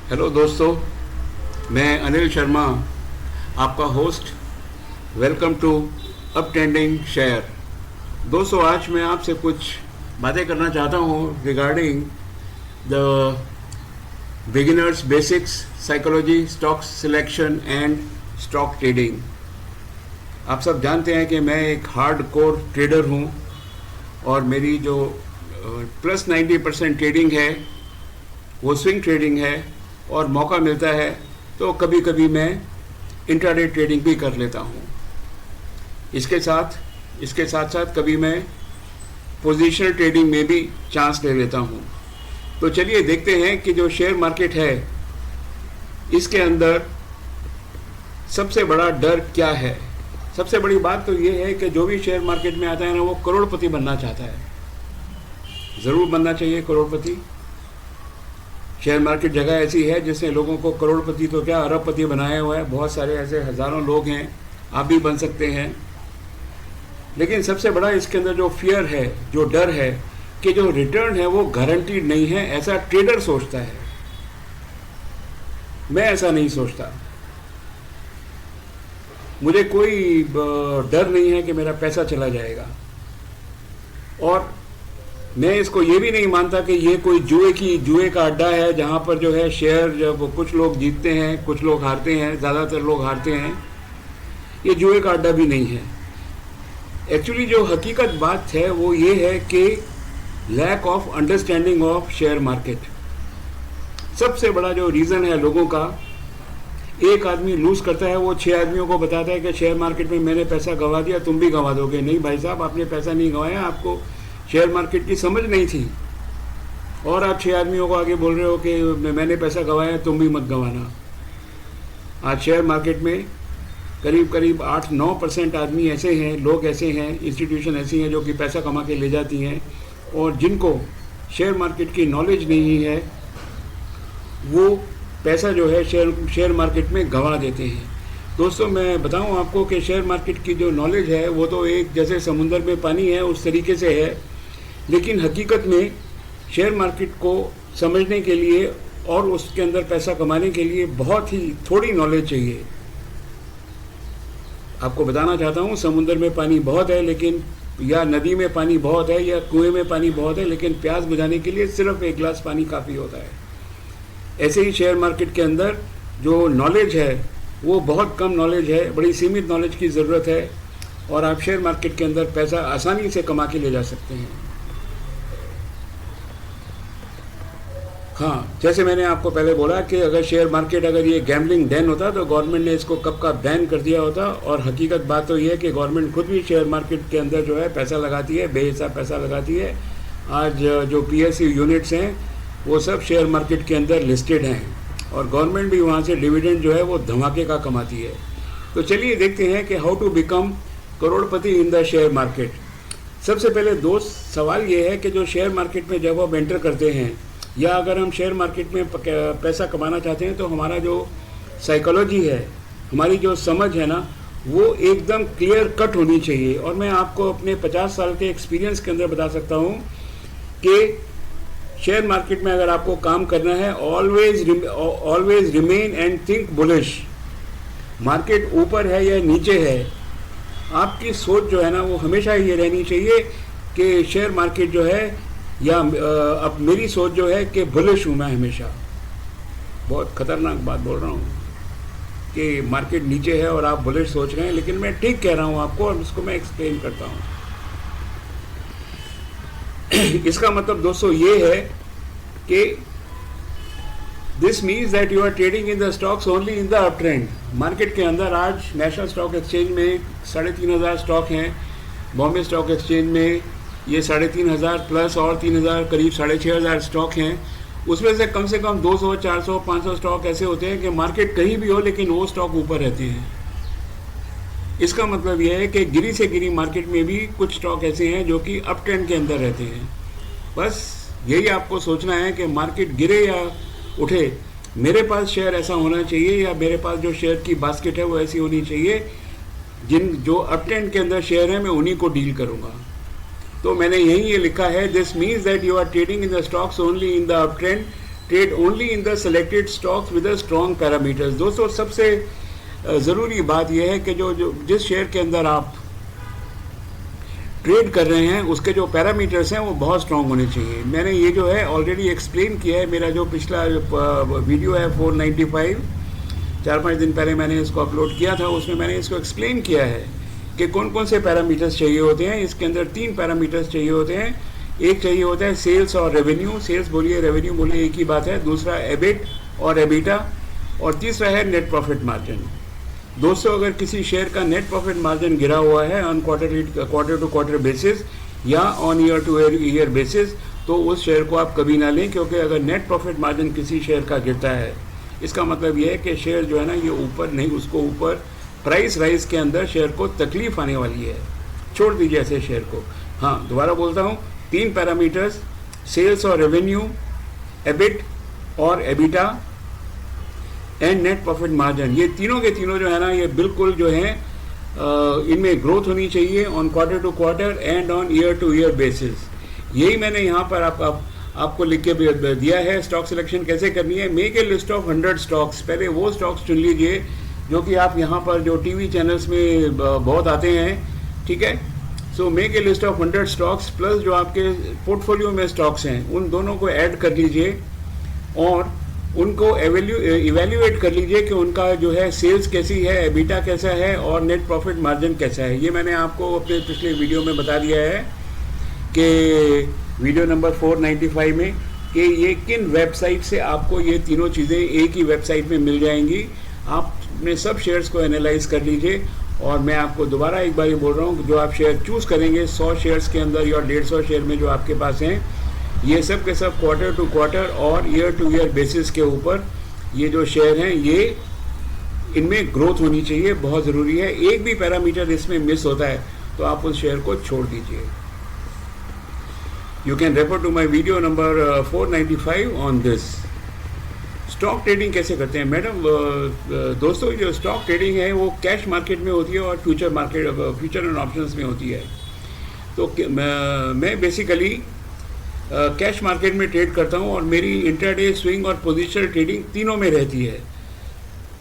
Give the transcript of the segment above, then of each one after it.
Hello दोस्तों, मैं अनिल शर्मा, आपका host. Welcome to up trending share. दोस्तों, आज मैं आपसे कुछ बातें करना चाहता हूँ regarding the beginners basics psychology, stock selection and stock trading. आप सब जानते हैं कि मैं एक हार्ड कोर ट्रेडर हूँ और मेरी जो प्लस 90% ट्रेडिंग है वो स्विंग ट्रेडिंग है, और मौका मिलता है तो कभी कभी मैं इंट्राडे ट्रेडिंग भी कर लेता हूँ। इसके साथ साथ कभी मैं पोजीशनल ट्रेडिंग में भी चांस ले लेता हूँ। तो चलिए देखते हैं कि जो शेयर मार्केट है इसके अंदर सबसे बड़ा डर क्या है। सबसे बड़ी बात तो ये है कि जो भी शेयर मार्केट में आता है ना, वो करोड़पति बनना चाहता है। ज़रूर बनना चाहिए करोड़पति। शेयर मार्केट जगह ऐसी है जिसने लोगों को करोड़पति तो क्या अरबपति बनाया हुआ है। बहुत सारे ऐसे हज़ारों लोग हैं, आप भी बन सकते हैं। लेकिन सबसे बड़ा इसके अंदर जो फियर है, जो डर है कि जो रिटर्न है वो गारंटीड नहीं है, ऐसा ट्रेडर सोचता है। मैं ऐसा नहीं सोचता। मुझे कोई डर नहीं है कि मेरा पैसा चला जाएगा, और मैं इसको ये भी नहीं मानता कि ये कोई जुए का अड्डा है जहाँ पर जो है शेयर जब कुछ लोग जीतते हैं, कुछ लोग हारते हैं, ज़्यादातर लोग हारते हैं। ये जुए का अड्डा भी नहीं है। एक्चुअली जो हकीकत बात है वो ये है कि lack of understanding of share market सबसे बड़ा जो रीज़न है लोगों का। एक आदमी लूज करता है, वो 6 आदमियों को बताता है कि शेयर मार्केट में मैंने पैसा गंवा दिया, तुम भी गंवा दोगे। नहीं भाई साहब, आपने पैसा नहीं गंवाया, आपको शेयर मार्केट की समझ नहीं थी, और आप 6 आदमियों को आगे बोल रहे हो कि मैंने पैसा गंवाया, तुम भी मत गंवाना। आज शेयर मार्केट में करीब 8-9% आदमी ऐसे हैं, लोग ऐसे हैं, इंस्टीट्यूशन ऐसी हैं जो कि पैसा कमा के ले जाती हैं, और जिनको शेयर मार्केट की नॉलेज नहीं है वो पैसा जो है शेयर मार्केट में गंवा देते हैं। दोस्तों, मैं बताऊं आपको कि शेयर मार्केट की जो नॉलेज है वो तो एक जैसे समुंदर में पानी है उस तरीके से है, लेकिन हकीकत में शेयर मार्केट को समझने के लिए और उसके अंदर पैसा कमाने के लिए बहुत ही थोड़ी नॉलेज चाहिए। आपको बताना चाहता हूँ, समुंदर में पानी बहुत है, लेकिन या नदी में पानी बहुत है, या कुएं में पानी बहुत है, लेकिन प्यास बुझाने के लिए सिर्फ 1 गिलास पानी काफ़ी होता है। ऐसे ही शेयर मार्केट के अंदर जो नॉलेज है वो बहुत कम नॉलेज है, बड़ी सीमित नॉलेज की ज़रूरत है, और आप शेयर मार्केट के अंदर पैसा आसानी से कमा के ले जा सकते हैं। हाँ, जैसे मैंने आपको पहले बोला कि अगर शेयर मार्केट अगर ये गैम्बलिंग डैन होता तो गवर्नमेंट ने इसको कब का बैन कर दिया होता। और हकीकत बात तो ये है कि गवर्नमेंट खुद भी शेयर मार्केट के अंदर जो है पैसा लगाती है, बेहिसाब पैसा लगाती है। आज जो PSU यूनिट्स हैं वो सब शेयर मार्केट के अंदर लिस्टेड हैं, और गवर्नमेंट भी वहाँ से डिविडेंड जो है वो धमाके का कमाती है। तो चलिए देखते हैं कि how to become crorepati in the share market. सबसे पहले दोस्त, सवाल ये है कि जो शेयर मार्केट में जब हम एंटर करते हैं, या अगर हम शेयर मार्केट में पैसा कमाना चाहते हैं, तो हमारा जो साइकोलॉजी है, हमारी जो समझ है ना, वो एकदम क्लियर कट होनी चाहिए। और मैं आपको अपने 50 साल के एक्सपीरियंस के अंदर बता सकता हूँ कि शेयर मार्केट में अगर आपको काम करना है, always remain and think bullish. Market ऊपर है या नीचे है, आपकी सोच जो है ना वो हमेशा ये रहनी चाहिए कि शेयर मार्केट जो है, या अब मेरी सोच जो है कि बुलिश हूँ मैं हमेशा। बहुत खतरनाक बात बोल रहा हूँ कि मार्केट नीचे है और आप बुलिश सोच रहे हैं, लेकिन मैं ठीक कह रहा हूँ आपको, और इसको मैं एक्सप्लेन करता हूँ। इसका मतलब दोस्तों ये है कि this means that you are trading in the stocks only in the up trend. Market के अंदर आज नेशनल स्टॉक एक्सचेंज में 3,500 स्टॉक हैं, बॉम्बे स्टॉक एक्सचेंज में ये 3,500 प्लस और 3,000 करीब 6,500 स्टॉक हैं। उसमें से कम 200, 400, 500 स्टॉक ऐसे होते हैं कि मार्केट कहीं भी हो लेकिन वो स्टॉक ऊपर रहते हैं। इसका मतलब यह है कि गिरी से गिरी मार्केट में भी कुछ स्टॉक ऐसे हैं जो कि अप ट्रेंड के अंदर रहते हैं। बस यही आपको सोचना है कि मार्केट गिरे या उठे, मेरे पास शेयर ऐसा होना चाहिए, या मेरे पास जो शेयर की बास्केट है वो ऐसी होनी चाहिए जो अप ट्रेंड के अंदर शेयर है मैं उन्हीं को डील करूँगा। तो मैंने यही ये लिखा है, this means that you are trading in the stocks only in the up trend trade only in the selected stocks with a strong parameters. दोस्तों सबसे ज़रूरी बात यह है कि जो जिस शेयर के अंदर आप ट्रेड कर रहे हैं उसके जो पैरामीटर्स हैं वो बहुत स्ट्रांग होने चाहिए। मैंने ये जो है ऑलरेडी एक्सप्लेन किया है, मेरा जो पिछला वीडियो है 495, 4-5 दिन पहले मैंने इसको अपलोड किया था, उसमें मैंने इसको एक्सप्लेन किया है कि कौन कौन से पैरामीटर्स चाहिए होते हैं। इसके अंदर 3 पैरामीटर्स चाहिए होते हैं। एक चाहिए होता है सेल्स और रेवेन्यू, सेल्स बोलिए रेवेन्यू बोलिए एक ही बात है। दूसरा एबिट और एबिटा, और तीसरा है नेट प्रॉफिट मार्जिन। दोस्तों अगर किसी शेयर का नेट प्रॉफिट मार्जिन गिरा हुआ है on quarter to quarter basis या on year to year basis, तो उस शेयर को आप कभी ना लें, क्योंकि अगर नेट प्रॉफिट मार्जिन किसी शेयर का गिरता है इसका मतलब यह है कि शेयर जो है ना ये ऊपर नहीं, उसको ऊपर प्राइस राइज के अंदर शेयर को तकलीफ आने वाली है। छोड़ दीजिए ऐसे शेयर को। हाँ, दोबारा बोलता हूँ, 3 पैरामीटर्स, सेल्स और रेवेन्यू, एबिट और EBITDA and net profit margin, ये तीनों के तीनों जो है ना ये बिल्कुल जो है इनमें ग्रोथ होनी चाहिए on quarter to quarter and on year to year basis. यही मैंने यहाँ पर आपको लिख के दिया है। स्टॉक सिलेक्शन कैसे करनी है, make a list of 100 stocks. पहले वो स्टॉक्स चुन लीजिए जो कि आप यहाँ पर जो टीवी चैनल्स में बहुत आते हैं, ठीक है। So make a list of 100 stocks plus जो आपके पोर्टफोलियो में स्टॉक्स हैं उन दोनों को ऐड कर लीजिए और उनको इवेल्यूएट कर लीजिए कि उनका जो है सेल्स कैसी है, एबिटा कैसा है और नेट प्रॉफिट मार्जिन कैसा है। ये मैंने आपको अपने पिछले वीडियो में बता दिया है कि वीडियो नंबर 495 में कि ये किन वेबसाइट से आपको ये तीनों चीज़ें एक ही वेबसाइट में मिल जाएंगी। आप अपने सब शेयर्स को एनालाइज कर लीजिए और मैं आपको दोबारा एक बार ये बोल रहा हूँ, जो आप शेयर चूज़ करेंगे 100 शेयर्स के अंदर या 150 शेयर में जो आपके पास हैं, ये सब के सब क्वार्टर टू क्वार्टर और ईयर टू ईयर बेसिस के ऊपर ये जो शेयर हैं ये इनमें ग्रोथ होनी चाहिए, बहुत ज़रूरी है। एक भी पैरामीटर इसमें मिस होता है तो आप उस शेयर को छोड़ दीजिए। You can refer to my video number 495 on this. Stock trading कैसे करते हैं मैडम? दोस्तों जो स्टॉक ट्रेडिंग है वो कैश मार्केट में होती है और फ्यूचर एंड ऑप्शंस में होती है। तो मैं बेसिकली कैश मार्केट में ट्रेड करता हूं और मेरी इंट्राडे, स्विंग और पोजिशनल ट्रेडिंग तीनों में रहती है।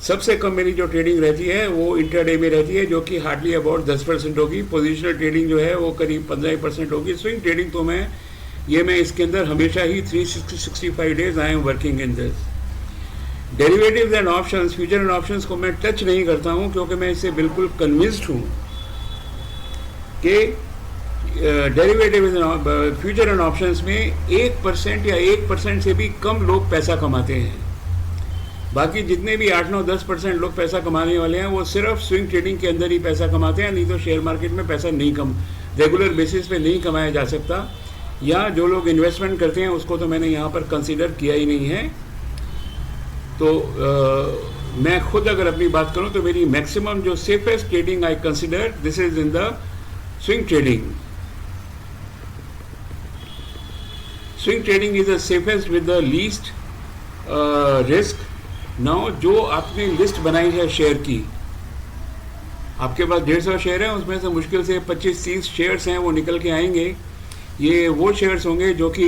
सबसे कम मेरी जो ट्रेडिंग रहती है वो इंट्राडे में रहती है, जो कि हार्डली अबाउट 10% होगी। पोजिशनल ट्रेडिंग जो है वो करीब 15% होगी। स्विंग ट्रेडिंग तो मैं इसके अंदर हमेशा ही 365 days I am working in this. Derivatives and options, future and options को मैं टच नहीं करता हूँ क्योंकि मैं इससे बिल्कुल कन्विंस्ड हूँ कि डेरिवेटिव फ्यूचर एंड ऑप्शंस में 1% या 1% से भी कम लोग पैसा कमाते हैं। बाकी जितने भी 8-9-10% लोग पैसा कमाने वाले हैं वो सिर्फ स्विंग ट्रेडिंग के अंदर ही पैसा कमाते हैं, नहीं तो शेयर मार्केट में पैसा नहीं रेगुलर बेसिस पे नहीं कमाया जा सकता। या जो लोग इन्वेस्टमेंट करते हैं उसको तो मैंने यहाँ पर कंसिडर किया ही नहीं है। तो मैं खुद अगर अपनी बात करूँ तो मेरी मैक्सिमम जो safest trading I consider this is in the swing trading. Swing trading is the safest with the least risk. Now जो आपने लिस्ट बनाई है शेयर की, आपके पास 150 शेयर है, उसमें से मुश्किल से 25-30 शेयर्स हैं वो निकल के आएंगे। ये वो शेयर्स होंगे जो कि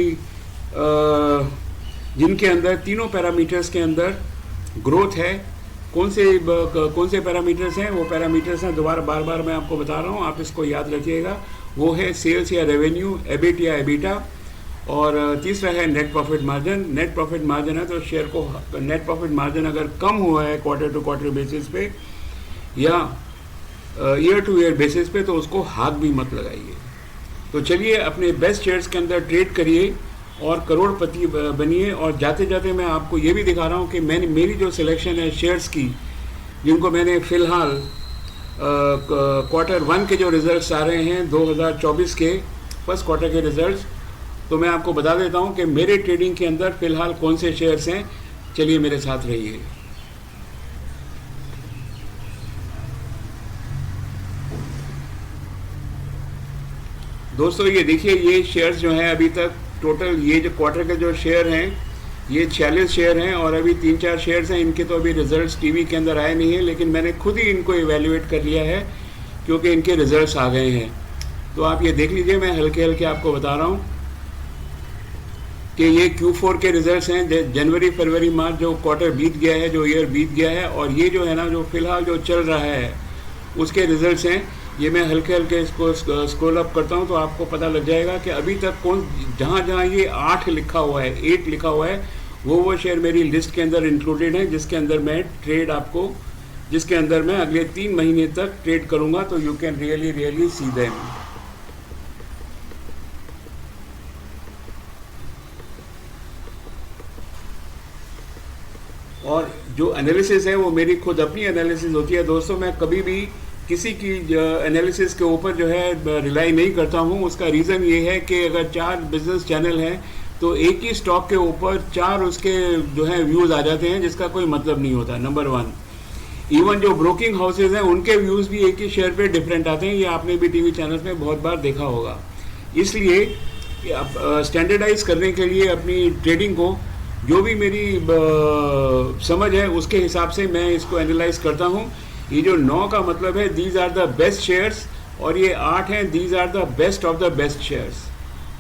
जिनके अंदर तीनों पैरामीटर्स के अंदर ग्रोथ है। कौन से पैरामीटर्स हैं? वो पैरामीटर्स हैं, दोबारा बार बार मैं आपको बता रहा हूँ, आप इसको याद रखिएगा। वो है सेल्स या रेवेन्यू, एबिट या एबिटा, और तीसरा है net profit margin. Net profit margin है तो शेयर को नेट प्रॉफिट मार्जिन अगर कम हुआ है क्वार्टर टू क्वार्टर बेसिस पे या ईयर टू ईयर बेसिस पे तो उसको हाथ भी मत लगाइए। तो चलिए अपने बेस्ट शेयर्स के अंदर ट्रेड करिए और करोड़पति बनिए। और जाते जाते मैं आपको ये भी दिखा रहा हूँ कि मेरी जो सिलेक्शन है शेयर्स की, जिनको मैंने फ़िलहाल क्वार्टर 1 के जो रिज़ल्ट्स आ रहे हैं 2024 के फर्स्ट क्वार्टर के रिज़ल्ट्स, तो मैं आपको बता देता हूं कि मेरे ट्रेडिंग के अंदर फ़िलहाल कौन से शेयर्स हैं। चलिए मेरे साथ रहिए। दोस्तों ये देखिए, ये शेयर्स जो हैं अभी तक टोटल ये जो क्वार्टर के जो शेयर हैं ये 46 शेयर हैं और अभी 3-4 शेयर्स हैं। इनके तो अभी रिजल्ट्स टीवी के अंदर आए नहीं हैं, लेकिन मैंने खुद ही इनको इवेल्युएट कर लिया है क्योंकि इनके रिजल्ट्स आ गए हैं। तो आप ये देख लीजिए, मैं हल्के हल्के आपको बता रहा हूँ। कि ये Q4 के रिजल्ट्स हैं, जनवरी फरवरी मार्च जो क्वार्टर बीत गया है, जो ईयर बीत गया है, और ये जो है ना जो फिलहाल जो चल रहा है उसके रिजल्ट्स हैं। ये मैं हल्के हल्के इसको स्क्रॉल अप करता हूँ तो आपको पता लग जाएगा कि अभी तक कौन जहाँ जहाँ ये 8 लिखा हुआ है, 8 लिखा हुआ है, वो शेयर मेरी लिस्ट के अंदर इंक्लूडेड है, जिसके अंदर मैं अगले 3 महीने तक ट्रेड करूँगा। तो you can really see them. और जो एनालिसिस है वो मेरी खुद अपनी एनालिसिस होती है दोस्तों। मैं कभी भी किसी की एनालिसिस के ऊपर जो है रिलाई नहीं करता हूँ। उसका रीज़न ये है कि अगर 4 बिजनेस चैनल हैं तो एक ही स्टॉक के ऊपर 4 उसके जो है व्यूज़ आ जाते हैं, जिसका कोई मतलब नहीं होता, नंबर 1। इवन जो ब्रोकिंग हाउसेज हैं उनके व्यूज़ भी एक ही शेयर पे डिफरेंट आते हैं। ये आपने भी टीवी चैनल्स में बहुत बार देखा होगा। इसलिए स्टैंडर्डाइज करने के लिए अपनी ट्रेडिंग को जो भी मेरी समझ है उसके हिसाब से मैं इसको एनालाइज करता हूँ। ये जो 9 का मतलब है these are the best shares, और ये 8 हैं these are the best of the best shares.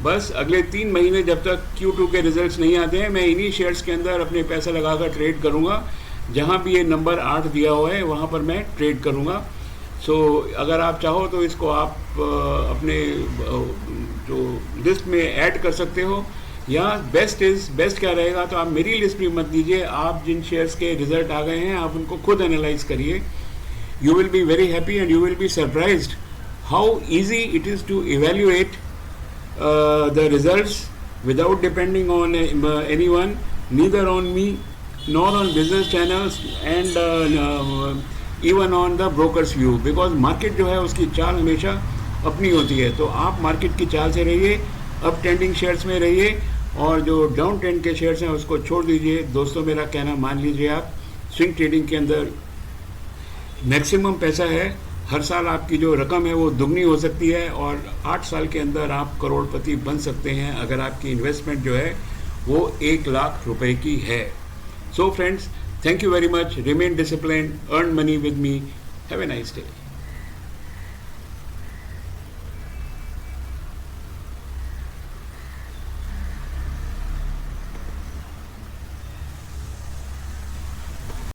बस अगले 3 महीने जब तक Q2 के रिजल्ट्स नहीं आते हैं मैं इन्हीं शेयर्स के अंदर अपने पैसा लगाकर ट्रेड करूँगा। जहाँ भी ये नंबर 8 दिया हुआ है वहाँ पर मैं ट्रेड करूँगा। सो अगर आप चाहो तो इसको आप अपने जो लिस्ट में ऐड कर सकते हो, या बेस्ट क्या रहेगा तो आप मेरी लिस्ट भी मत दीजिए। आप जिन शेयर्स के रिजल्ट आ गए हैं आप उनको खुद एनालाइज करिए। You will be very happy and you will be surprised how easy it is to evaluate the results without depending on anyone, neither on me nor on business channels and even on the broker's view, because market जो है उसकी चाल हमेशा अपनी होती है। तो आप मार्केट की चाल से रहिए, अप ट्रेंडिंग शेयर्स में रहिए, और जो डाउन ट्रेंड के शेयर्स हैं उसको छोड़ दीजिए। दोस्तों मेरा कहना मान लीजिए, आप स्विंग ट्रेडिंग के अंदर मैक्सिमम पैसा है। हर साल आपकी जो रकम है वो दुगनी हो सकती है, और 8 साल के अंदर आप करोड़पति बन सकते हैं अगर आपकी इन्वेस्टमेंट जो है वो 1 लाख रुपए की है। So friends, thank you very much. Remain disciplined, earn money with me. Have a nice day.